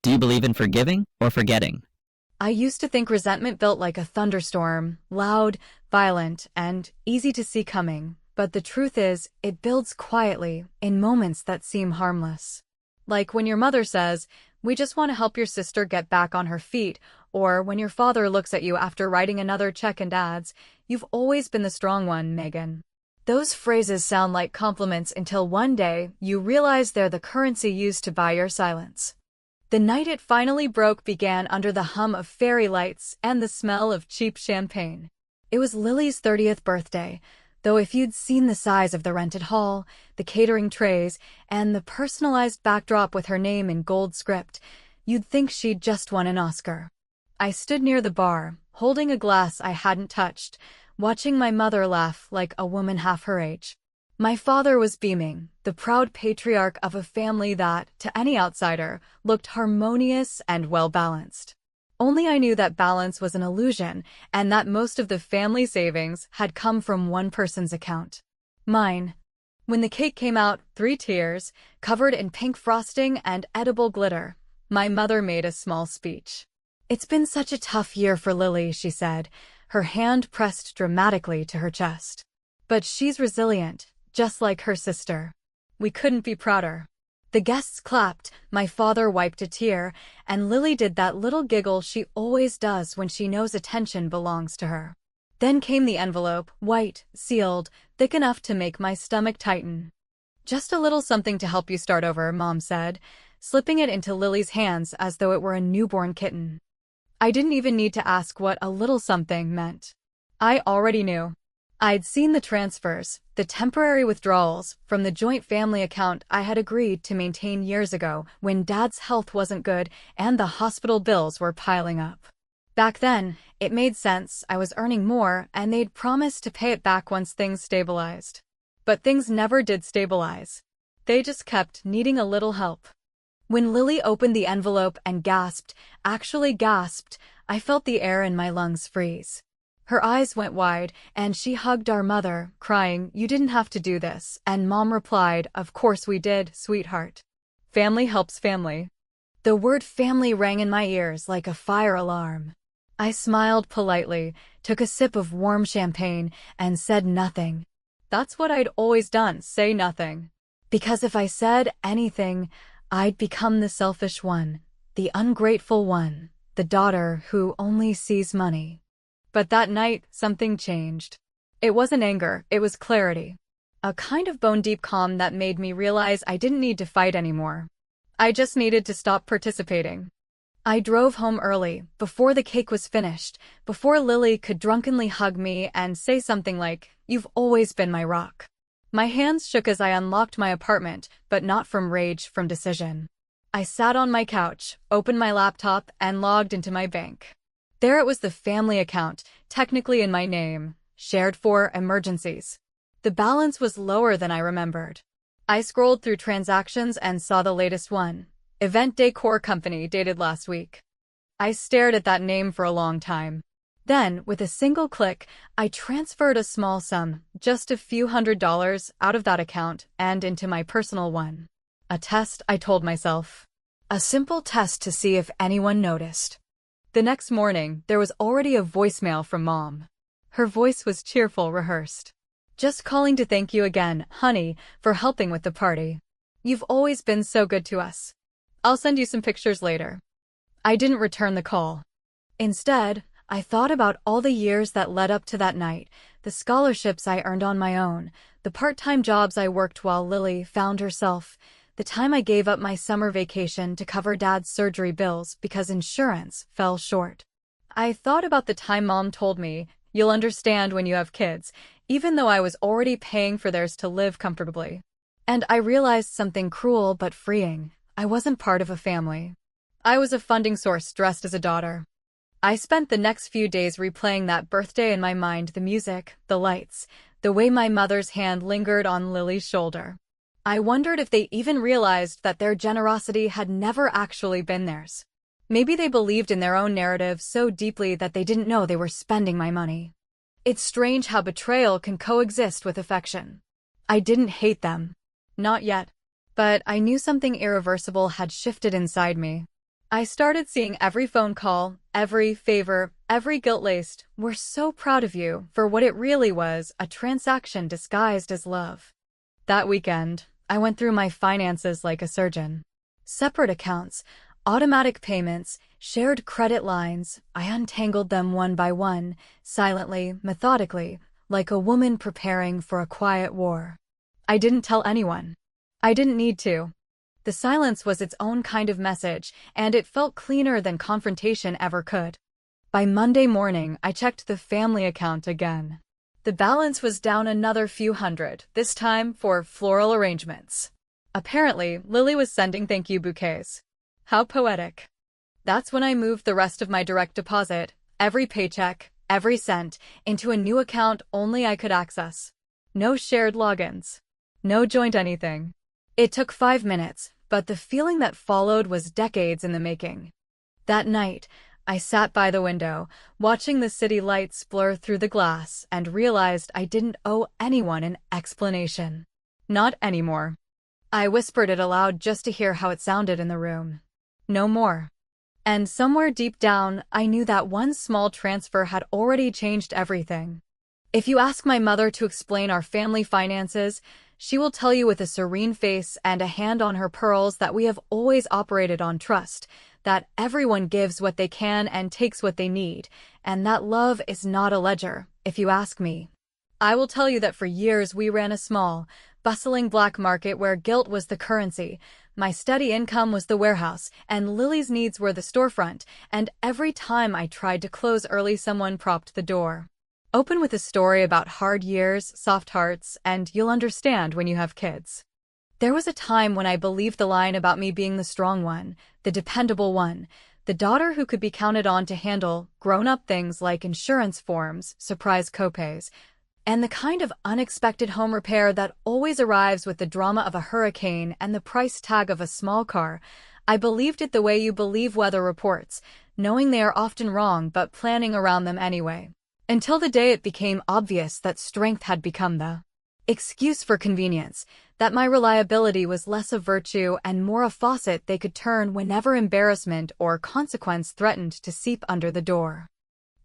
Do you believe in forgiving or forgetting? I used to think resentment built like a thunderstorm, loud, violent, and easy to see coming. But the truth is, it builds quietly, in moments that seem harmless. Like when your mother says, "We just want to help your sister get back on her feet," or when your father looks at you after writing another check and adds, "You've always been the strong one, Megan." Those phrases sound like compliments until one day you realize they're the currency used to buy your silence. The night it finally broke began under the hum of fairy lights and the smell of cheap champagne. It was Lily's 30th birthday, though if you'd seen the size of the rented hall, the catering trays, and the personalized backdrop with her name in gold script, you'd think she'd just won an Oscar. I stood near the bar, holding a glass I hadn't touched, watching my mother laugh like a woman half her age. My father was beaming, the proud patriarch of a family that, to any outsider, looked harmonious and well-balanced. Only I knew that balance was an illusion, and that most of the family savings had come from one person's account. Mine. When the cake came out, 3 tiers, covered in pink frosting and edible glitter, my mother made a small speech. "It's been such a tough year for Lily," she said, her hand pressed dramatically to her chest. "But she's resilient, just like her sister." We couldn't be prouder. The guests clapped, my father wiped a tear, and Lily did that little giggle she always does when she knows attention belongs to her. Then came the envelope, white, sealed, thick enough to make my stomach tighten. "Just a little something to help you start over," Mom said, slipping it into Lily's hands as though it were a newborn kitten. I didn't even need to ask what a little something meant. I already knew. I'd seen the transfers, the temporary withdrawals, from the joint family account I had agreed to maintain years ago when Dad's health wasn't good and the hospital bills were piling up. Back then, it made sense. I was earning more and they'd promised to pay it back once things stabilized. But things never did stabilize. They just kept needing a little help. When Lily opened the envelope and actually gasped, I felt the air in my lungs freeze. Her eyes went wide, and she hugged our mother, crying, "You didn't have to do this," and Mom replied, "Of course we did, sweetheart. Family helps family." The word family rang in my ears like a fire alarm. I smiled politely, took a sip of warm champagne, and said nothing. That's what I'd always done, say nothing. Because if I said anything, I'd become the selfish one, the ungrateful one, the daughter who only sees money. But that night, something changed. It wasn't anger, it was clarity. A kind of bone-deep calm that made me realize I didn't need to fight anymore. I just needed to stop participating. I drove home early, before the cake was finished, before Lily could drunkenly hug me and say something like, "You've always been my rock." My hands shook as I unlocked my apartment, but not from rage, from decision. I sat on my couch, opened my laptop, and logged into my bank. There it was, the family account, technically in my name, shared for emergencies. The balance was lower than I remembered. I scrolled through transactions and saw the latest one. Event Decor Company, dated last week. I stared at that name for a long time. Then, with a single click, I transferred a small sum, just a few $100s, out of that account and into my personal one. A test, I told myself. A simple test to see if anyone noticed. The next morning, there was already a voicemail from Mom. Her voice was cheerful, rehearsed. "Just calling to thank you again, honey, for helping with the party. You've always been so good to us. I'll send you some pictures later." I didn't return the call. Instead, I thought about all the years that led up to that night, the scholarships I earned on my own, the part-time jobs I worked while Lily found herself, the time I gave up my summer vacation to cover Dad's surgery bills because insurance fell short. I thought about the time Mom told me, "You'll understand when you have kids," even though I was already paying for theirs to live comfortably. And I realized something cruel but freeing. I wasn't part of a family. I was a funding source dressed as a daughter. I spent the next few days replaying that birthday in my mind, the music, the lights, the way my mother's hand lingered on Lily's shoulder. I wondered if they even realized that their generosity had never actually been theirs. Maybe they believed in their own narrative so deeply that they didn't know they were spending my money. It's strange how betrayal can coexist with affection. I didn't hate them. Not yet. But I knew something irreversible had shifted inside me. I started seeing every phone call, every favor, every guilt-laced, "We're so proud of you," for what it really was, a transaction disguised as love. That weekend, I went through my finances like a surgeon. Separate accounts, automatic payments, shared credit lines. I untangled them one by one, silently, methodically, like a woman preparing for a quiet war. I didn't tell anyone. I didn't need to. The silence was its own kind of message, and it felt cleaner than confrontation ever could. By Monday morning, I checked the family account again. The balance was down another few hundred, this time for floral arrangements. Apparently, Lily was sending thank you bouquets. How poetic. That's when I moved the rest of my direct deposit, every paycheck, every cent, into a new account only I could access. No shared logins. No joint anything. It took 5 minutes, but the feeling that followed was decades in the making. That night, I sat by the window, watching the city lights blur through the glass, and realized I didn't owe anyone an explanation. Not anymore. I whispered it aloud just to hear how it sounded in the room. No more. And somewhere deep down, I knew that one small transfer had already changed everything. If you ask my mother to explain our family finances, she will tell you with a serene face and a hand on her pearls that we have always operated on trust, that everyone gives what they can and takes what they need, and that love is not a ledger, if you ask me. I will tell you that for years we ran a small, bustling black market where guilt was the currency, my steady income was the warehouse, and Lily's needs were the storefront, and every time I tried to close early someone propped the door. Open with a story about hard years, soft hearts, and you'll understand when you have kids. There was a time when I believed the line about me being the strong one, the dependable one, the daughter who could be counted on to handle grown-up things like insurance forms, surprise copays, and the kind of unexpected home repair that always arrives with the drama of a hurricane and the price tag of a small car. I believed it the way you believe weather reports, knowing they are often wrong but planning around them anyway. Until the day it became obvious that strength had become the excuse for convenience, that my reliability was less a virtue and more a faucet they could turn whenever embarrassment or consequence threatened to seep under the door.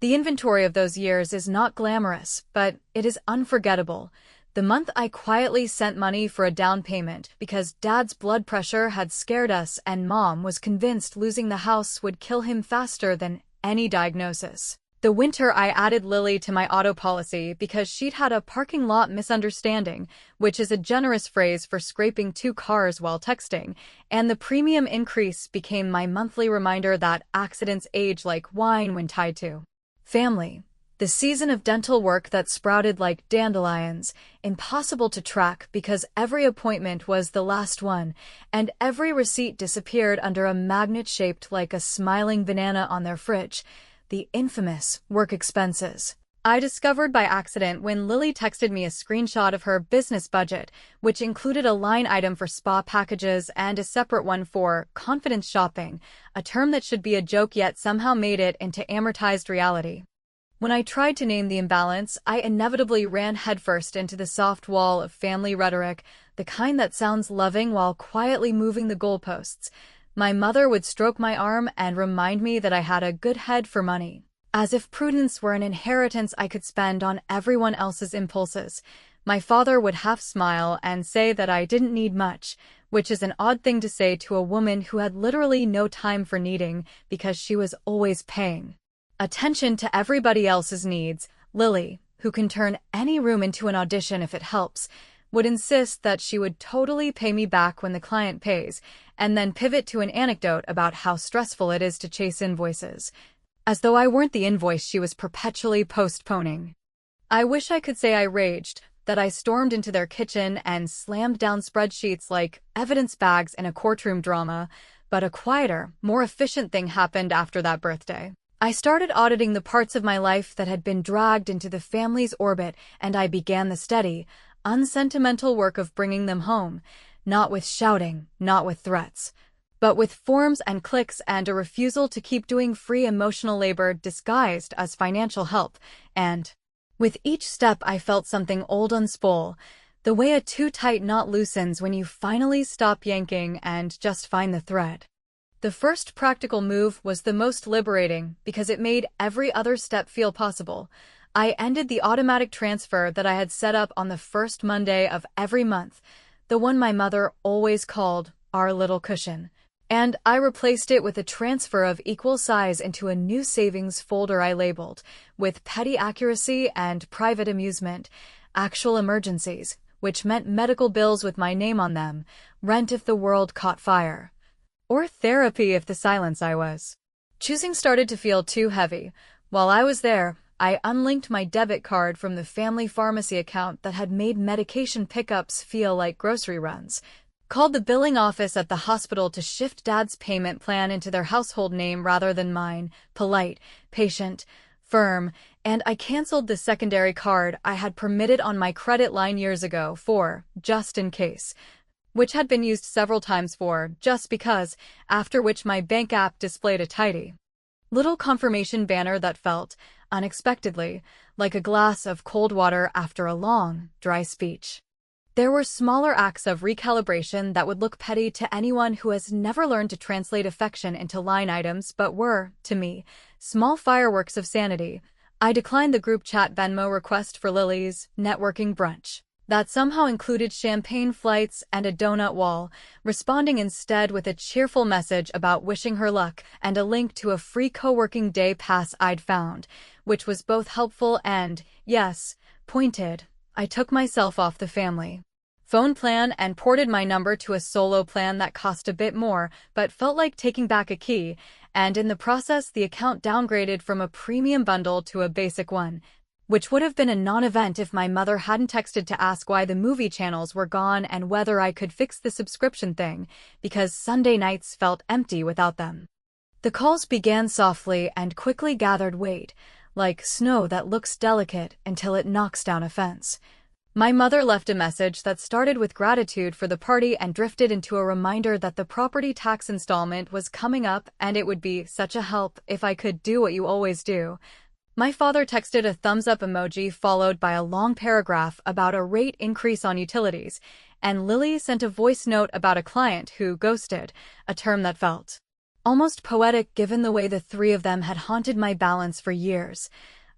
The inventory of those years is not glamorous, but it is unforgettable. The month I quietly sent money for a down payment because Dad's blood pressure had scared us and Mom was convinced losing the house would kill him faster than any diagnosis. The winter I added Lily to my auto policy because she'd had a parking lot misunderstanding, which is a generous phrase for scraping 2 cars while texting, and the premium increase became my monthly reminder that accidents age like wine when tied to family. The season of dental work that sprouted like dandelions, impossible to track because every appointment was the last one, and every receipt disappeared under a magnet shaped like a smiling banana on their fridge. The infamous work expenses. I discovered by accident when Lily texted me a screenshot of her business budget, which included a line item for spa packages and a separate one for confidence shopping, a term that should be a joke yet somehow made it into amortized reality. When I tried to name the imbalance, I inevitably ran headfirst into the soft wall of family rhetoric, the kind that sounds loving while quietly moving the goalposts. My mother would stroke my arm and remind me that I had a good head for money, as if prudence were an inheritance I could spend on everyone else's impulses. My father would half smile and say that I didn't need much, which is an odd thing to say to a woman who had literally no time for needing because she was always paying attention to everybody else's needs. Lily, who can turn any room into an audition if it helps, would insist that she would totally pay me back when the client pays, and then pivot to an anecdote about how stressful it is to chase invoices, as though I weren't the invoice she was perpetually postponing. I wish I could say I raged, that I stormed into their kitchen and slammed down spreadsheets like evidence bags in a courtroom drama, but a quieter, more efficient thing happened after that birthday. I started auditing the parts of my life that had been dragged into the family's orbit, and I began the steady, unsentimental work of bringing them home, not with shouting, not with threats, but with forms and clicks and a refusal to keep doing free emotional labor disguised as financial help. And with each step I felt something old unspool, the way a too tight knot loosens when you finally stop yanking and just find the thread. The first practical move was the most liberating because it made every other step feel possible. I ended the automatic transfer that I had set up on the first Monday of every month, the one my mother always called our little cushion, and I replaced it with a transfer of equal size into a new savings folder I labeled, with petty accuracy and private amusement, actual emergencies, which meant medical bills with my name on them, rent if the world caught fire, or therapy if the silence I was choosing started to feel too heavy. While I was there, I unlinked my debit card from the family pharmacy account that had made medication pickups feel like grocery runs, called the billing office at the hospital to shift Dad's payment plan into their household name rather than mine, polite, patient, firm, and I canceled the secondary card I had permitted on my credit line years ago for just in case, which had been used several times for just because, after which my bank app displayed a tidy little confirmation banner that felt, unexpectedly, like a glass of cold water after a long, dry speech. There were smaller acts of recalibration that would look petty to anyone who has never learned to translate affection into line items but were, to me, small fireworks of sanity. I declined the group chat Venmo request for Lily's networking brunch that somehow included champagne flights and a donut wall, responding instead with a cheerful message about wishing her luck and a link to a free co-working day pass I'd found, which was both helpful and, yes, pointed. I took myself off the family phone plan and ported my number to a solo plan that cost a bit more but felt like taking back a key, and in the process the account downgraded from a premium bundle to a basic one, which would have been a non-event if my mother hadn't texted to ask why the movie channels were gone and whether I could fix the subscription thing, because Sunday nights felt empty without them. The calls began softly and quickly gathered weight, like snow that looks delicate until it knocks down a fence. My mother left a message that started with gratitude for the party and drifted into a reminder that the property tax installment was coming up and it would be such a help if I could do what you always do. My father texted a thumbs-up emoji followed by a long paragraph about a rate increase on utilities, and Lily sent a voice note about a client who ghosted, a term that felt almost poetic given the way the three of them had haunted my balance for years.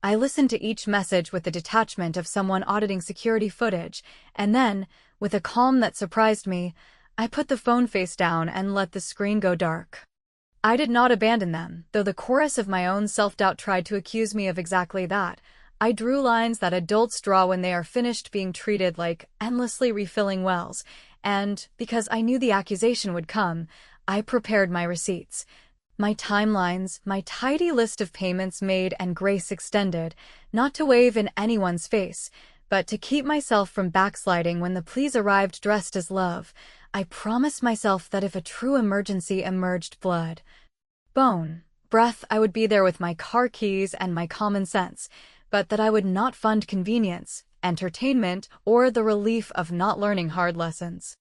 I listened to each message with the detachment of someone auditing security footage, and then, with a calm that surprised me, I put the phone face down and let the screen go dark. I did not abandon them, though the chorus of my own self-doubt tried to accuse me of exactly that. I drew lines that adults draw when they are finished being treated like endlessly refilling wells, and, because I knew the accusation would come, I prepared my receipts, my timelines, my tidy list of payments made and grace extended, not to wave in anyone's face, but to keep myself from backsliding when the pleas arrived dressed as love. I promised myself that if a true emergency emerged blood, bone, breath, I would be there with my car keys and my common sense, but that I would not fund convenience, entertainment, or the relief of not learning hard lessons.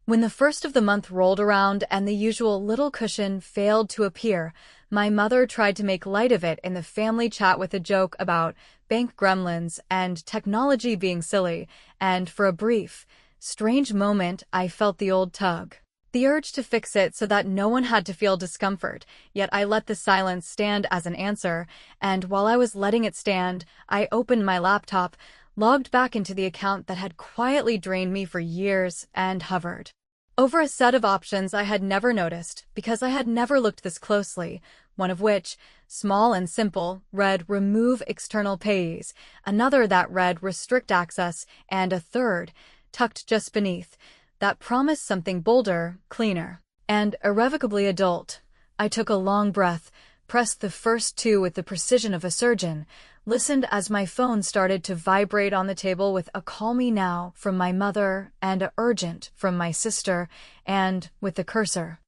When the first of the month rolled around and the usual little cushion failed to appear, my mother tried to make light of it in the family chat with a joke about bank gremlins and technology being silly, and for a brief, strange moment I felt the old tug, the urge to fix it so that no one had to feel discomfort, yet I let the silence stand as an answer, and while I was letting it stand, I opened my laptop, logged back into the account that had quietly drained me for years, and hovered over a set of options I had never noticed because I had never looked this closely, one of which, small and simple, read Remove External Payees, another that read Restrict Access, and a third, tucked just beneath, that promised something bolder, cleaner, and irrevocably adult. I took a long breath, pressed the first two with the precision of a surgeon, listened as my phone started to vibrate on the table with a call me now from my mother and a urgent from my sister, and, with the cursor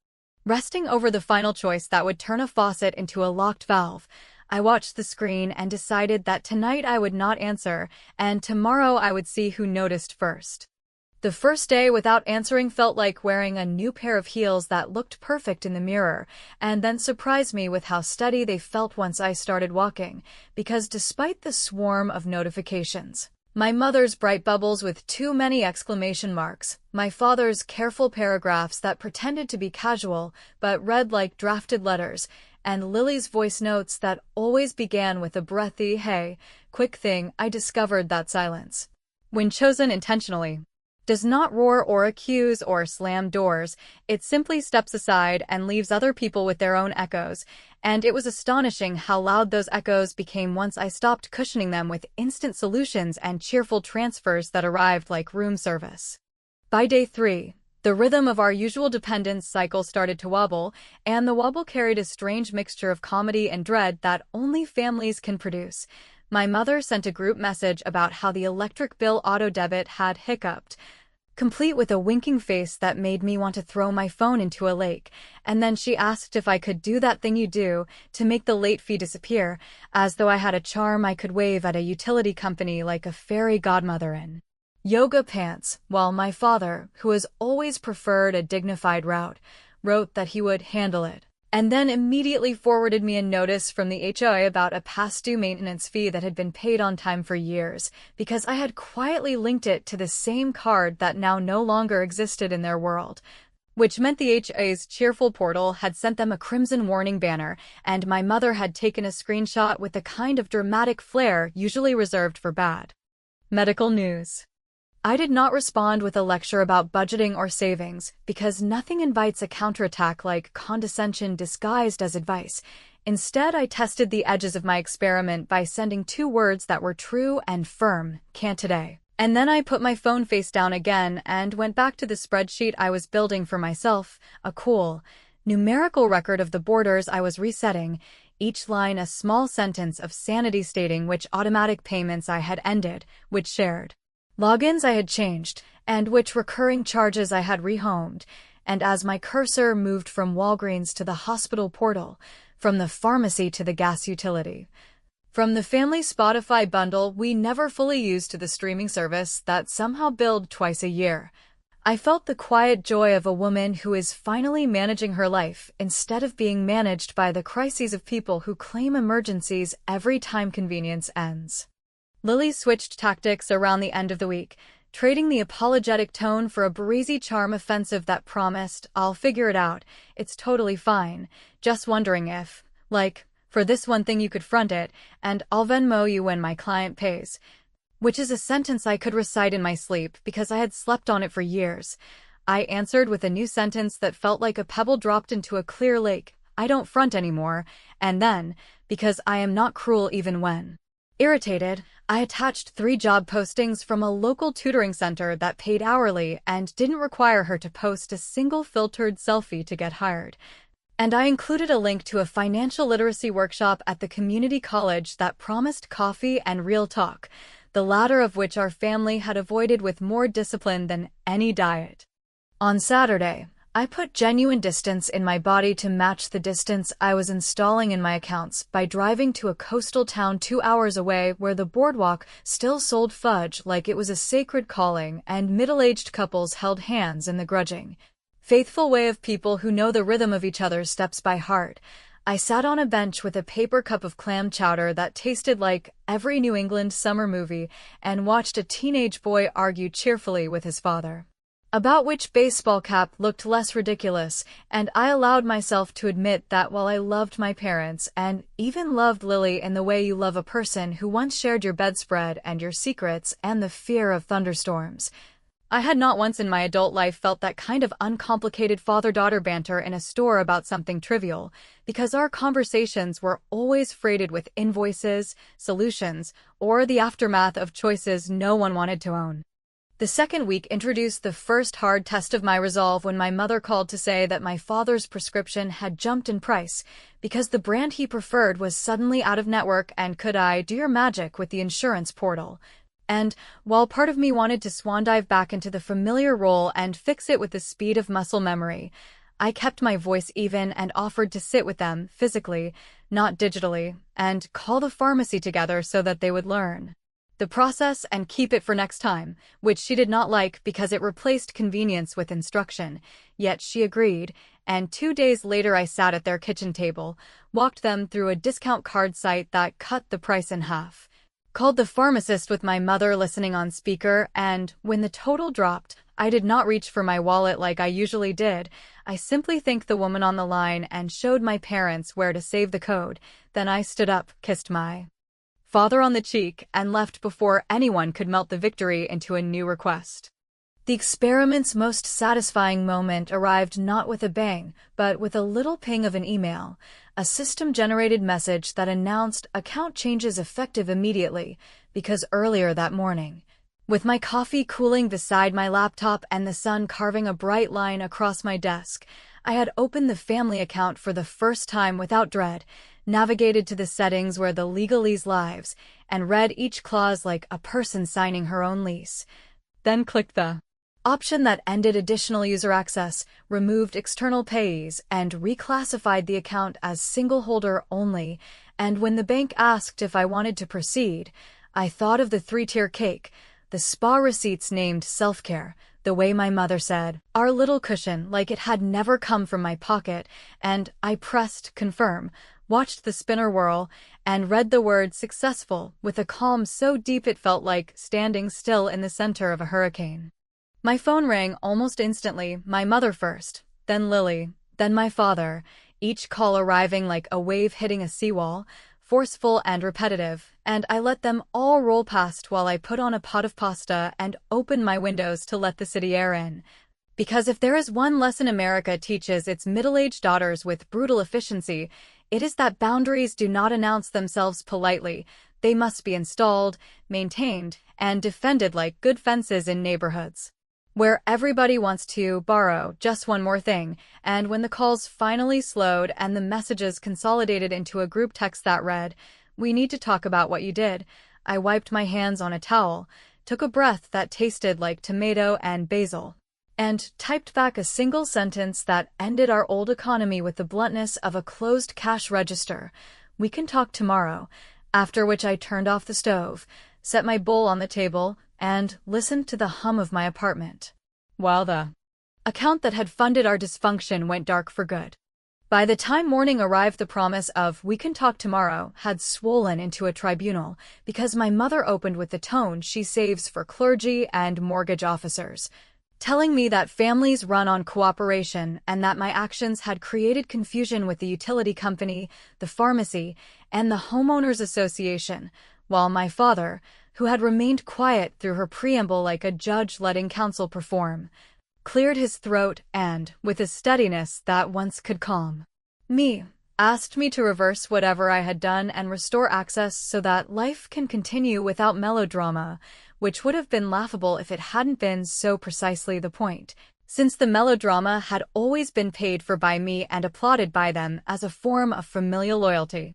resting over the final choice that would turn a faucet into a locked valve, I watched the screen and decided that tonight I would not answer, and tomorrow I would see who noticed first. The first day without answering felt like wearing a new pair of heels that looked perfect in the mirror, and then surprised me with how steady they felt once I started walking, because despite the swarm of notifications, My mother's bright bubbles with too many exclamation marks, my father's careful paragraphs that pretended to be casual but read like drafted letters, and Lily's voice notes that always began with a breathy, "Hey, quick thing," I discovered that silence, when chosen intentionally, does not roar or accuse or slam doors. It simply steps aside and leaves other people with their own echoes, and it was astonishing how loud those echoes became once I stopped cushioning them with instant solutions and cheerful transfers that arrived like room service. By day 3, the rhythm of our usual dependence cycle started to wobble, and the wobble carried a strange mixture of comedy and dread that only families can produce. My mother sent a group message about how the electric bill auto-debit had hiccuped, complete with a winking face that made me want to throw my phone into a lake, and then she asked if I could do that thing you do to make the late fee disappear, as though I had a charm I could wave at a utility company like a fairy godmother in yoga pants, while my father, who has always preferred a dignified route, wrote that he would handle it, and then immediately forwarded me a notice from the HOA about a past-due maintenance fee that had been paid on time for years, because I had quietly linked it to the same card that now no longer existed in their world, which meant the HOA's cheerful portal had sent them a crimson warning banner, and my mother had taken a screenshot with the kind of dramatic flair usually reserved for bad medical news. I did not respond with a lecture about budgeting or savings, because nothing invites a counterattack like condescension disguised as advice. Instead, I tested the edges of my experiment by sending 2 words that were true and firm: "Can't today." And then I put my phone face down again and went back to the spreadsheet I was building for myself, a cool, numerical record of the borders I was resetting, each line a small sentence of sanity stating which automatic payments I had ended, which shared logins I had changed, and which recurring charges I had rehomed. And as my cursor moved from Walgreens to the hospital portal, from the pharmacy to the gas utility, from the family Spotify bundle we never fully used to the streaming service that somehow billed twice a year, I felt the quiet joy of a woman who is finally managing her life instead of being managed by the crises of people who claim emergencies every time convenience ends. Lily switched tactics around the end of the week, trading the apologetic tone for a breezy charm offensive that promised, "I'll figure it out, it's totally fine, just wondering if, like, for this one thing you could front it, and I'll Venmo you when my client pays," which is a sentence I could recite in my sleep because I had slept on it for years. I answered with a new sentence that felt like a pebble dropped into a clear lake: "I don't front anymore," and then, because I am not cruel even when irritated, I attached 3 job postings from a local tutoring center that paid hourly and didn't require her to post a single filtered selfie to get hired. And I included a link to a financial literacy workshop at the community college that promised coffee and real talk, the latter of which our family had avoided with more discipline than any diet. On Saturday, I put genuine distance in my body to match the distance I was installing in my accounts by driving to a coastal town 2 hours away where the boardwalk still sold fudge like it was a sacred calling, and middle-aged couples held hands in the grudging, faithful way of people who know the rhythm of each other's steps by heart. I sat on a bench with a paper cup of clam chowder that tasted like every New England summer movie and watched a teenage boy argue cheerfully with his father about which baseball cap looked less ridiculous, and I allowed myself to admit that while I loved my parents and even loved Lily in the way you love a person who once shared your bedspread and your secrets and the fear of thunderstorms, I had not once in my adult life felt that kind of uncomplicated father-daughter banter in a store about something trivial, because our conversations were always freighted with invoices, solutions, or the aftermath of choices no one wanted to own. The second week introduced the first hard test of my resolve when my mother called to say that my father's prescription had jumped in price because the brand he preferred was suddenly out of network, and could I do your magic with the insurance portal? And, while part of me wanted to swan dive back into the familiar role and fix it with the speed of muscle memory, I kept my voice even and offered to sit with them, physically, not digitally, and call the pharmacy together so that they would learn the process and keep it for next time, which she did not like because it replaced convenience with instruction. Yet she agreed, and 2 days later I sat at their kitchen table, walked them through a discount card site that cut the price in half, Called the pharmacist with my mother listening on speaker, and when the total dropped, I did not reach for my wallet like I usually did. I simply thanked the woman on the line and showed my parents where to save the code. Then I stood up, kissed my father on the cheek, and left before anyone could melt the victory into a new request. The experiment's most satisfying moment arrived not with a bang, but with a little ping of an email, a system-generated message that announced account changes effective immediately, because earlier that morning, with my coffee cooling beside my laptop and the sun carving a bright line across my desk, I had opened the family account for the first time without dread, navigated to the settings where the legalese lives, and read each clause like a person signing her own lease. Then clicked the option that ended additional user access, removed external payees, and reclassified the account as single holder only. And when the bank asked if I wanted to proceed, I thought of the 3-tier cake, the spa receipts named self-care, the way my mother said, our little cushion, like it had never come from my pocket, and I pressed confirm, watched the spinner whirl, and read the word successful with a calm so deep it felt like standing still in the center of a hurricane. My phone rang almost instantly, my mother first, then Lily, then my father, each call arriving like a wave hitting a seawall, forceful and repetitive, and I let them all roll past while I put on a pot of pasta and opened my windows to let the city air in. Because if there is one lesson America teaches its middle-aged daughters with brutal efficiency, it is that boundaries do not announce themselves politely. They must be installed, maintained, and defended like good fences in neighborhoods where everybody wants to borrow just one more thing. And when the calls finally slowed and the messages consolidated into a group text that read, "We need to talk about what you did," I wiped my hands on a towel, took a breath that tasted like tomato and basil, and typed back a single sentence that ended our old economy with the bluntness of a closed cash register. "We can talk tomorrow," after which I turned off the stove, set my bowl on the table, and listened to the hum of my apartment, while the account that had funded our dysfunction went dark for good. By the time morning arrived, the promise of "we can talk tomorrow" had swollen into a tribunal, because my mother opened with the tone she saves for clergy and mortgage officers, telling me that families run on cooperation and that my actions had created confusion with the utility company, the pharmacy, and the homeowners association, while my father, who had remained quiet through her preamble like a judge letting counsel perform, cleared his throat and, with a steadiness that once could calm me, asked me to reverse whatever I had done and restore access so that life can continue without melodrama, which would have been laughable if it hadn't been so precisely the point, since the melodrama had always been paid for by me and applauded by them as a form of familial loyalty.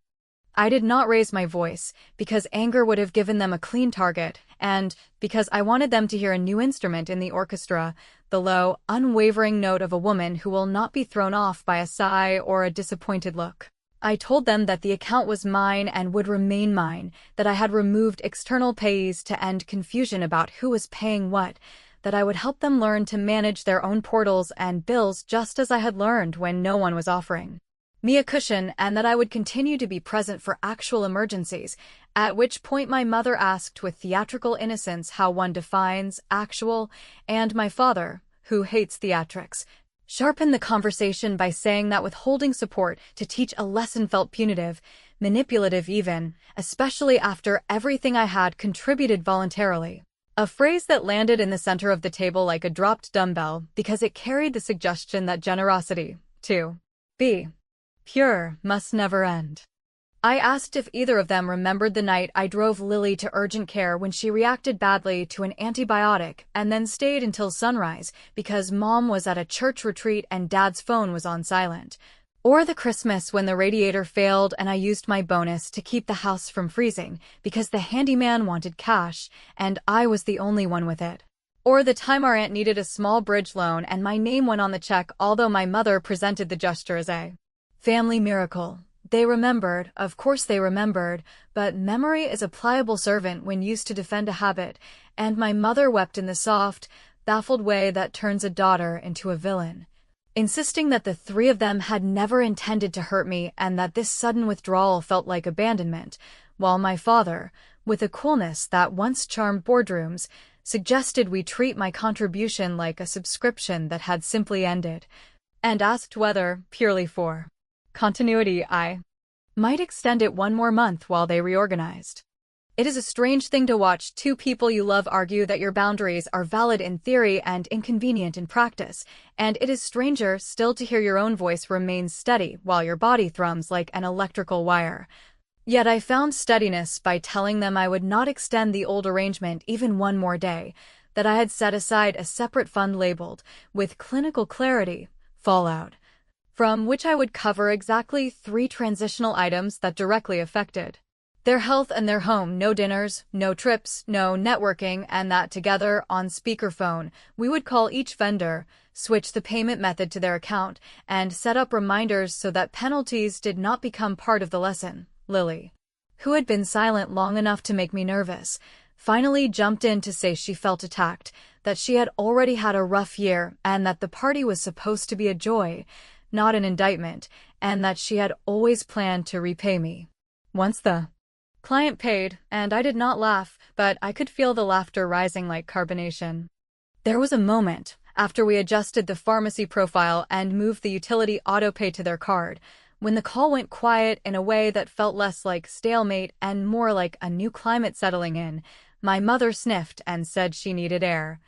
I did not raise my voice, because anger would have given them a clean target, and because I wanted them to hear a new instrument in the orchestra, the low, unwavering note of a woman who will not be thrown off by a sigh or a disappointed look. I told them that the account was mine and would remain mine, that I had removed external payees to end confusion about who was paying what, that I would help them learn to manage their own portals and bills just as I had learned when no one was offering me a cushion, and that I would continue to be present for actual emergencies, at which point my mother asked with theatrical innocence how one defines actual, and my father, who hates theatrics, sharpened the conversation by saying that withholding support to teach a lesson felt punitive, manipulative even, especially after everything I had contributed voluntarily. A phrase that landed in the center of the table like a dropped dumbbell because it carried the suggestion that generosity, to be pure, must never end. I asked if either of them remembered the night I drove Lily to urgent care when she reacted badly to an antibiotic and then stayed until sunrise because Mom was at a church retreat and Dad's phone was on silent. Or the Christmas when the radiator failed and I used my bonus to keep the house from freezing because the handyman wanted cash and I was the only one with it. Or the time our aunt needed a small bridge loan and my name went on the check although my mother presented the gesture as a family miracle. They remembered, of course they remembered, but memory is a pliable servant when used to defend a habit, and my mother wept in the soft, baffled way that turns a daughter into a villain, insisting that the three of them had never intended to hurt me and that this sudden withdrawal felt like abandonment, while my father, with a coolness that once charmed boardrooms, suggested we treat my contribution like a subscription that had simply ended, and asked whether, purely for continuity, I might extend it one more month while they reorganized. It is a strange thing to watch two people you love argue that your boundaries are valid in theory and inconvenient in practice, and it is stranger still to hear your own voice remain steady while your body thrums like an electrical wire. Yet I found steadiness by telling them I would not extend the old arrangement even one more day, that I had set aside a separate fund labeled, with clinical clarity, Fallout, from which I would cover exactly 3 transitional items that directly affected their health and their home: no dinners, no trips, no networking, and that together, on speakerphone, we would call each vendor, switch the payment method to their account, and set up reminders so that penalties did not become part of the lesson. Lily, who had been silent long enough to make me nervous, finally jumped in to say she felt attacked, that she had already had a rough year, and that the party was supposed to be a joy, not an indictment, and that she had always planned to repay me once the client paid, and I did not laugh, but I could feel the laughter rising like carbonation. There was a moment, after we adjusted the pharmacy profile and moved the utility autopay to their card, when the call went quiet in a way that felt less like stalemate and more like a new climate settling in. My mother sniffed and said she needed air.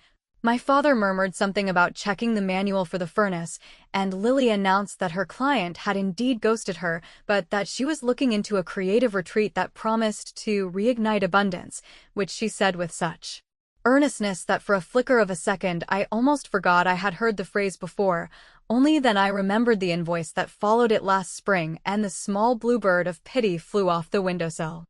My father murmured something about checking the manual for the furnace, and Lily announced that her client had indeed ghosted her, but that she was looking into a creative retreat that promised to reignite abundance, which she said with such earnestness that for a flicker of a second I almost forgot I had heard the phrase before. Only then I remembered the invoice that followed it last spring, and the small bluebird of pity flew off the windowsill.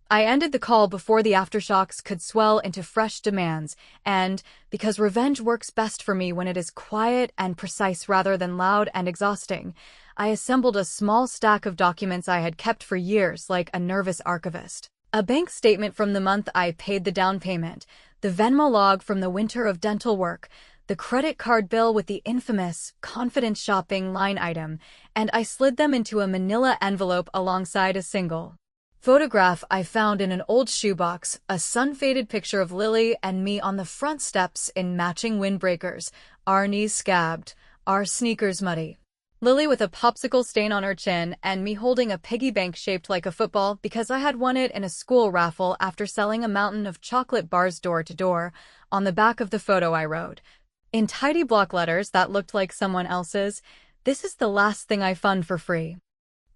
I ended the call before the aftershocks could swell into fresh demands, and, because revenge works best for me when it is quiet and precise rather than loud and exhausting, I assembled a small stack of documents I had kept for years like a nervous archivist. A bank statement from the month I paid the down payment, the Venmo log from the winter of dental work, the credit card bill with the infamous confidence shopping line item, and I slid them into a manila envelope alongside a single photograph I found in an old shoebox, a sun-faded picture of Lily and me on the front steps in matching windbreakers, our knees scabbed, our sneakers muddy. Lily with a popsicle stain on her chin, and me holding a piggy bank shaped like a football because I had won it in a school raffle after selling a mountain of chocolate bars door to door. On the back of the photo I wrote, in tidy block letters that looked like someone else's, "This is the last thing I fund for free."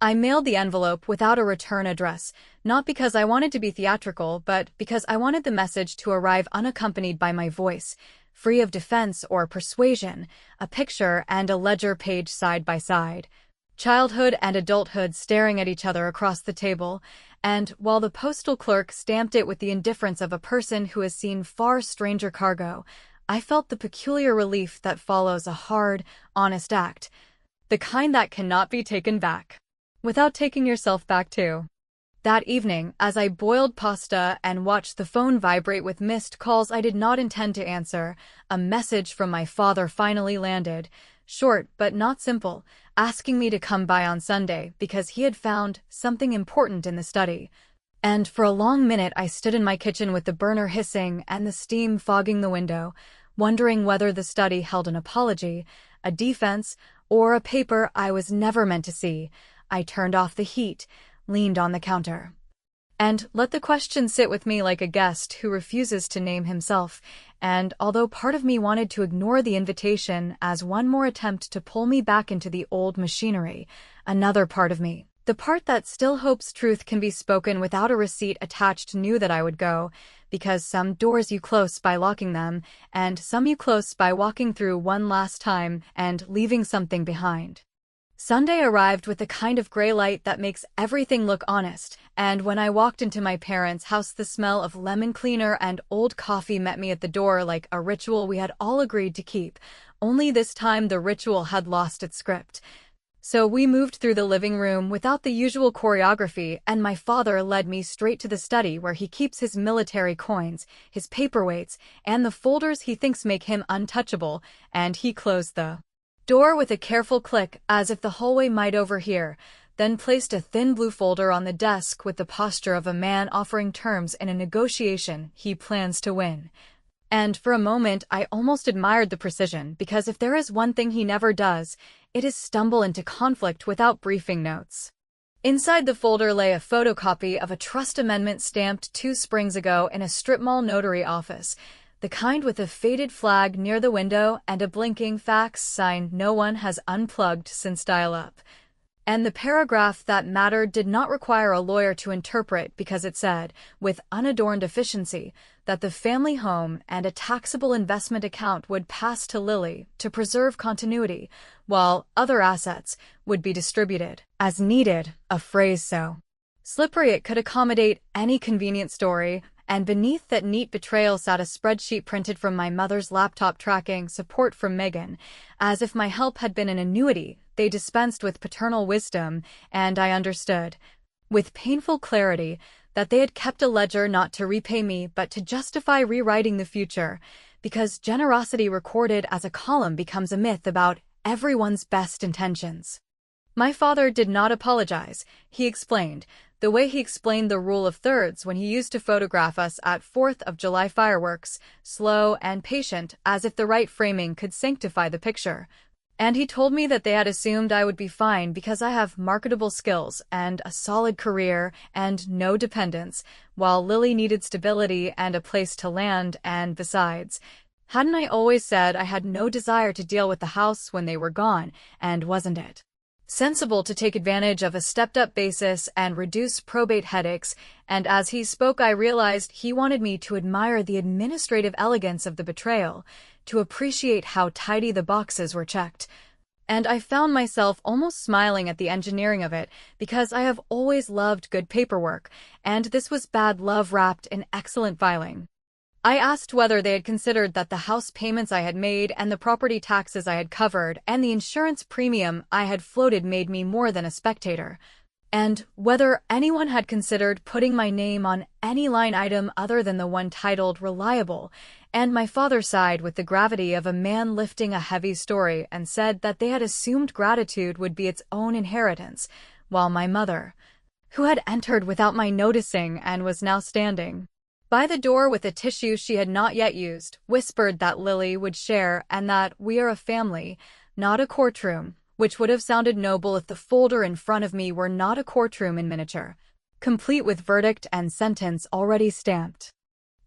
I mailed the envelope without a return address, not because I wanted to be theatrical, but because I wanted the message to arrive unaccompanied by my voice, free of defense or persuasion, a picture and a ledger page side by side, childhood and adulthood staring at each other across the table, and while the postal clerk stamped it with the indifference of a person who has seen far stranger cargo, I felt the peculiar relief that follows a hard, honest act, the kind that cannot be taken back. Without taking yourself back too. That evening, as I boiled pasta and watched the phone vibrate with missed calls I did not intend to answer, a message from my father finally landed, short but not simple, asking me to come by on Sunday because he had found something important in the study. And for a long minute I stood in my kitchen with the burner hissing and the steam fogging the window, wondering whether the study held an apology, a defense, or a paper I was never meant to see. I turned off the heat, leaned on the counter, and let the question sit with me like a guest who refuses to name himself, and although part of me wanted to ignore the invitation as one more attempt to pull me back into the old machinery, another part of me, the part that still hopes truth can be spoken without a receipt attached, knew that I would go, because some doors you close by locking them, and some you close by walking through one last time and leaving something behind. Sunday arrived with the kind of gray light that makes everything look honest, and when I walked into my parents' house the smell of lemon cleaner and old coffee met me at the door like a ritual we had all agreed to keep, only this time the ritual had lost its script. So we moved through the living room without the usual choreography, and my father led me straight to the study where he keeps his military coins, his paperweights, and the folders he thinks make him untouchable, and he closed the door with a careful click, as if the hallway might overhear. then placed a thin blue folder on the desk with the posture of a man offering terms in a negotiation he plans to win. And for a moment, I almost admired the precision, because if there is one thing he never does, it is stumble into conflict without briefing notes. Inside the folder lay a photocopy of a trust amendment stamped 2 springs ago in a strip mall notary office, the kind with a faded flag near the window and a blinking fax sign no one has unplugged since dial-up. And the paragraph that mattered did not require a lawyer to interpret, because it said, with unadorned efficiency, that the family home and a taxable investment account would pass to Lily to preserve continuity, while other assets would be distributed as needed, a phrase so slippery it could accommodate any convenient story, and beneath that neat betrayal sat a spreadsheet printed from my mother's laptop tracking support from Megan, as if my help had been an annuity they dispensed with paternal wisdom, and I understood, with painful clarity, that they had kept a ledger not to repay me but to justify rewriting the future, because generosity recorded as a column becomes a myth about everyone's best intentions. My father did not apologize, he explained, the way he explained the rule of thirds when he used to photograph us at 4th of July fireworks, slow and patient, as if the right framing could sanctify the picture. And he told me that they had assumed I would be fine because I have marketable skills and a solid career and no dependents, while Lily needed stability and a place to land, and besides, hadn't I always said I had no desire to deal with the house when they were gone, and wasn't it sensible to take advantage of a stepped-up basis and reduce probate headaches? And as he spoke, I realized he wanted me to admire the administrative elegance of the betrayal, to appreciate how tidy the boxes were checked. And I found myself almost smiling at the engineering of it, because I have always loved good paperwork, and this was bad love wrapped in excellent filing. I asked whether they had considered that the house payments I had made and the property taxes I had covered and the insurance premium I had floated made me more than a spectator, and whether anyone had considered putting my name on any line item other than the one titled Reliable, and my father sighed with the gravity of a man lifting a heavy story and said that they had assumed gratitude would be its own inheritance, while my mother, who had entered without my noticing and was now standing by the door with a tissue she had not yet used, whispered that Lily would share and that we are a family, not a courtroom, which would have sounded noble if the folder in front of me were not a courtroom in miniature, complete with verdict and sentence already stamped.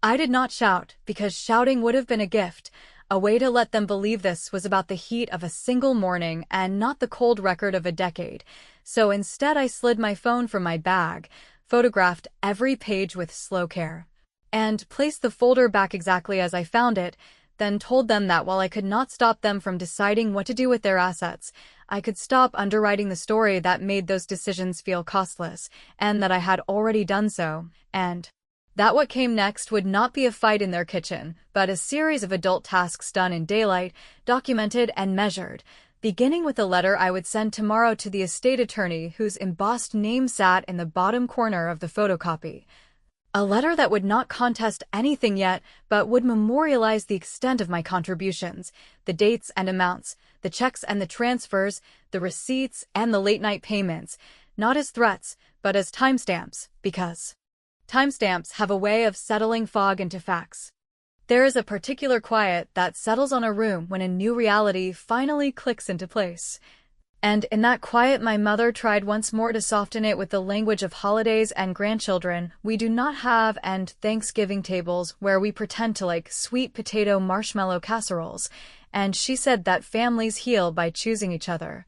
I did not shout, because shouting would have been a gift, a way to let them believe this was about the heat of a single morning and not the cold record of a decade, so instead I slid my phone from my bag, photographed every page with slow care, and placed the folder back exactly as I found it, then told them that while I could not stop them from deciding what to do with their assets, I could stop underwriting the story that made those decisions feel costless, and that I had already done so, and that what came next would not be a fight in their kitchen, but a series of adult tasks done in daylight, documented and measured, beginning with a letter I would send tomorrow to the estate attorney whose embossed name sat in the bottom corner of the photocopy. A letter that would not contest anything yet, but would memorialize the extent of my contributions, the dates and amounts, the checks and the transfers, the receipts and the late-night payments, not as threats, but as timestamps, because timestamps have a way of settling fog into facts. There is a particular quiet that settles on a room when a new reality finally clicks into place. And in that quiet my mother tried once more to soften it with the language of holidays and grandchildren we do not have and Thanksgiving tables where we pretend to like sweet potato marshmallow casseroles, and she said that families heal by choosing each other.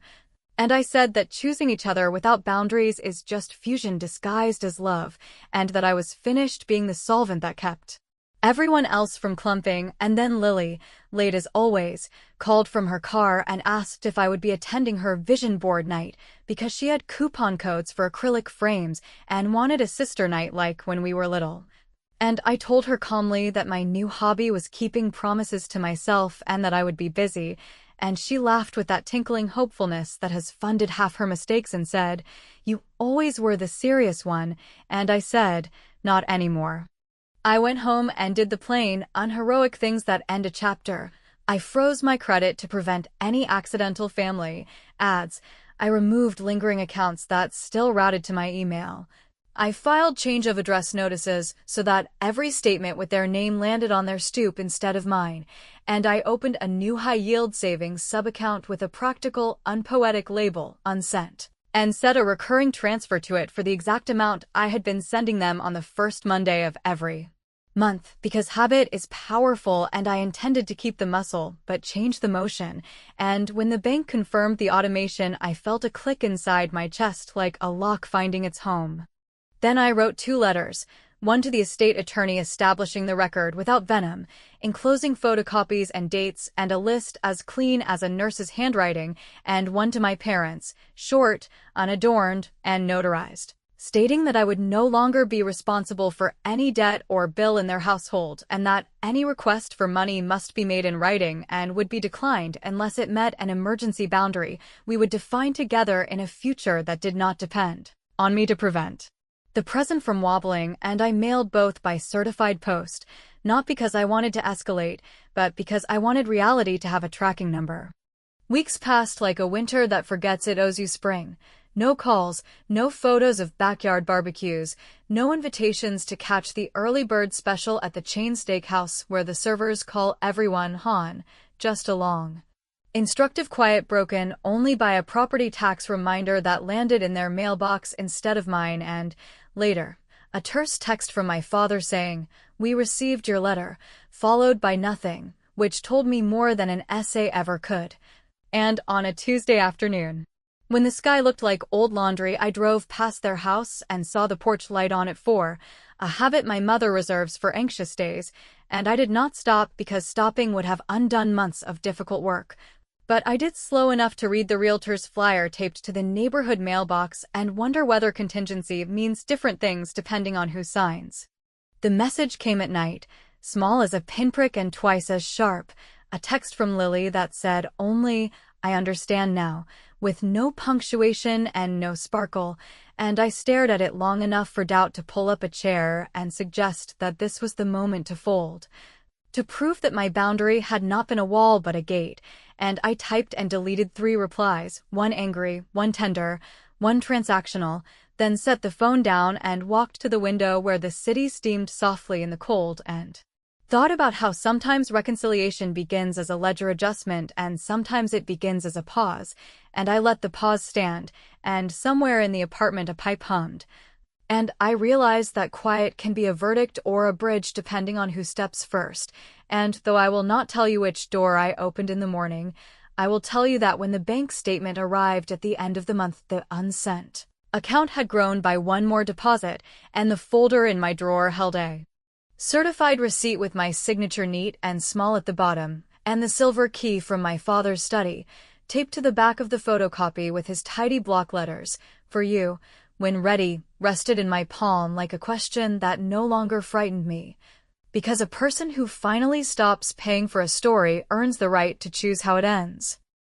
And I said that choosing each other without boundaries is just fusion disguised as love, and that I was finished being the solvent that kept everyone else from clumping. And then Lily, late as always, called from her car and asked if I would be attending her vision board night, because she had coupon codes for acrylic frames and wanted a sister night like when we were little. And I told her calmly that my new hobby was keeping promises to myself and that I would be busy, and she laughed with that tinkling hopefulness that has funded half her mistakes and said, "You always were the serious one," and I said, "Not anymore." I went home and did the plain, unheroic things that end a chapter. I froze my credit to prevent any accidental family ads. I removed lingering accounts that still routed to my email. I filed change of address notices so that every statement with their name landed on their stoop instead of mine, and I opened a new high-yield savings sub-account with a practical, unpoetic label, unsent, and set a recurring transfer to it for the exact amount I had been sending them on the first Monday of every month, because habit is powerful and I intended to keep the muscle, but change the motion. And when the bank confirmed the automation, I felt a click inside my chest like a lock finding its home. Then I wrote 2 letters, one to the estate attorney establishing the record without venom, enclosing photocopies and dates and a list as clean as a nurse's handwriting, and one to my parents, short, unadorned, and notarized, stating that I would no longer be responsible for any debt or bill in their household and that any request for money must be made in writing and would be declined unless it met an emergency boundary we would define together in a future that did not depend on me to prevent the present from wobbling, and I mailed both by certified post, not because I wanted to escalate, but because I wanted reality to have a tracking number. Weeks passed like a winter that forgets it owes you spring. No calls, no photos of backyard barbecues, no invitations to catch the early bird special at the chain steakhouse where the servers call everyone Han, just a long, instructive quiet broken only by a property tax reminder that landed in their mailbox instead of mine and, later, a terse text from my father saying, "We received your letter," followed by nothing, which told me more than an essay ever could. And on a Tuesday afternoon, when the sky looked like old laundry, I drove past their house and saw the porch light on at 4, a habit my mother reserves for anxious days, and I did not stop because stopping would have undone months of difficult work. But I did slow enough to read the realtor's flyer taped to the neighborhood mailbox and wonder whether contingency means different things depending on who signs. The message came at night, small as a pinprick and twice as sharp, a text from Lily that said only, "I understand now," with no punctuation and no sparkle, and I stared at it long enough for doubt to pull up a chair and suggest that this was the moment to fold, to prove that my boundary had not been a wall but a gate, and I typed and deleted 3 replies, one angry, one tender, one transactional, then set the phone down and walked to the window where the city steamed softly in the cold and thought about how sometimes reconciliation begins as a ledger adjustment and sometimes it begins as a pause, and I let the pause stand, and somewhere in the apartment a pipe hummed. And I realized that quiet can be a verdict or a bridge depending on who steps first. And though I will not tell you which door I opened in the morning, I will tell you that when the bank statement arrived at the end of the month, the unsent account had grown by 1 more deposit, and the folder in my drawer held a certified receipt with my signature neat and small at the bottom, and the silver key from my father's study, taped to the back of the photocopy with his tidy block letters, "For you," when ready, rested in my palm like a question that no longer frightened me. Because a person who finally stops paying for a story earns the right to choose how it ends.